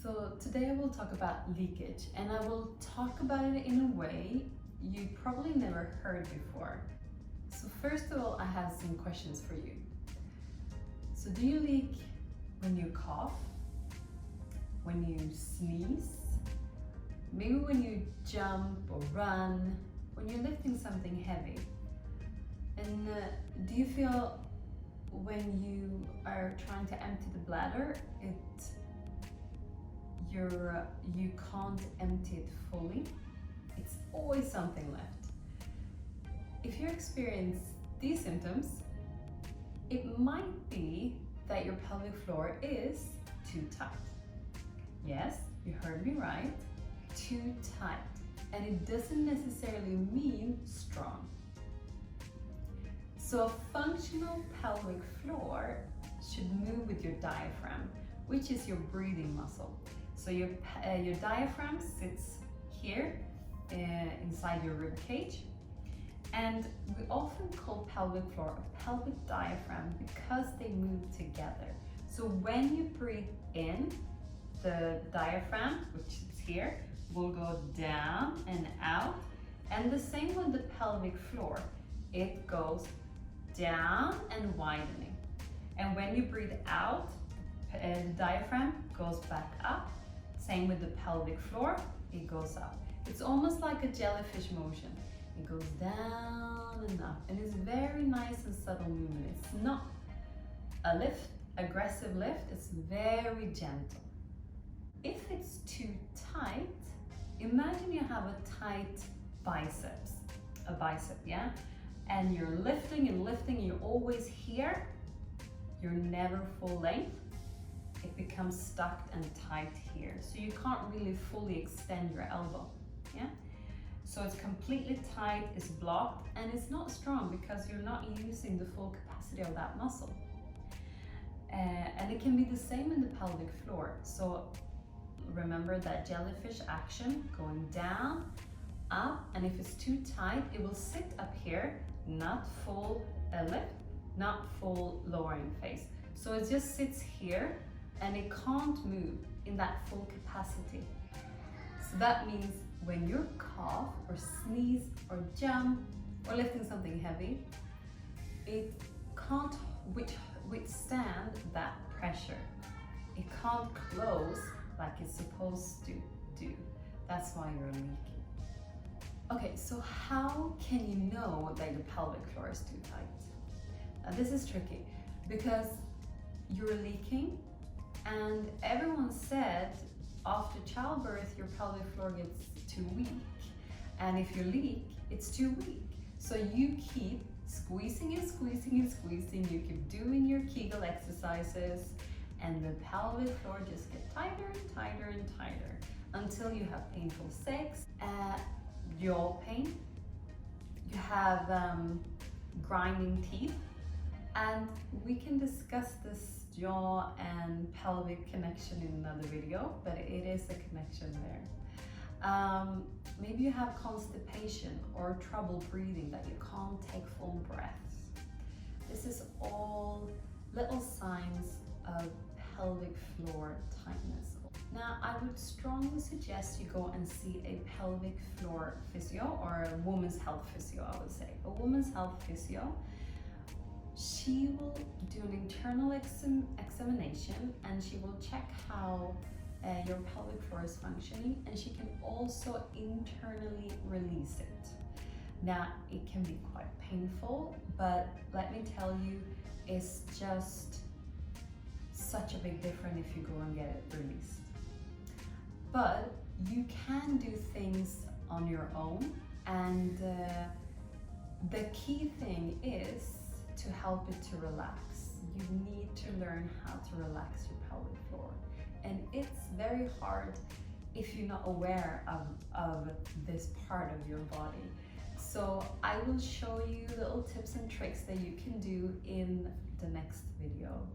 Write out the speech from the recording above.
So today I will talk about leakage, and I will talk about it in a way you probably never heard before. So first of all, I have some questions for you. So do you leak when you cough, when you sneeze, maybe when you jump or run, when you're lifting something heavy? And do you feel when you are trying to empty the bladder, you can't empty it fully? It's always something left. If you experience these symptoms, it might be that your pelvic floor is too tight. Yes, you heard me right, too tight. And it doesn't necessarily mean strong. So a functional pelvic floor should move with your diaphragm, which is your breathing muscle. So your diaphragm sits here inside your rib cage, and we often call pelvic floor a pelvic diaphragm because they move together. So when you breathe in, the diaphragm, which is here, will go down and out, and the same with the pelvic floor. It goes down and widening. And when you breathe out, the diaphragm goes back up. Same with the pelvic floor, it goes up. It's almost like a jellyfish motion. It goes down and up, and it's very nice and subtle movement. It's not a lift, aggressive lift, it's very gentle. If it's too tight, imagine you have a tight biceps, a bicep, yeah? And you're lifting and lifting, you're always here, you're never full length. It becomes stuck and tight here. So you can't really fully extend your elbow, yeah? So it's completely tight, it's blocked, and it's not strong because you're not using the full capacity of that muscle. And it can be the same in the pelvic floor. So remember that jellyfish action, going down, up, and if it's too tight, it will sit up here, not full lift, not full lowering phase. So it just sits here and it can't move in that full capacity. So that means when you cough or sneeze or jump or lifting something heavy, it can't withstand that pressure. It can't close like it's supposed to do. That's why you're leaking. Okay, so how can you know that your pelvic floor is too tight? Now this is tricky because you're leaking, and everyone said after childbirth your pelvic floor gets too weak, and if you leak, it's too weak. So you keep squeezing and squeezing and squeezing, you keep doing your Kegel exercises, and the pelvic floor just gets tighter and tighter and tighter until you have painful sex, jaw pain, you have grinding teeth, and we can discuss this jaw and pelvic connection in another video, but it is a connection there. Maybe you have constipation or trouble breathing, that you can't take full breaths. This is all little signs of pelvic floor tightness. Now, I would strongly suggest you go and see a pelvic floor physio, or a woman's health physio, I would say. A woman's health physio. She will do an internal examination, and she will check how your pelvic floor is functioning, and she can also internally release it. Now, it can be quite painful, but let me tell you, it's just such a big difference if you go and get it released. But you can do things on your own, and the key thing is to help it to relax. You need to learn how to relax your pelvic floor, and it's very hard if you're not aware of this part of your body. So I will show you little tips and tricks that you can do in the next video.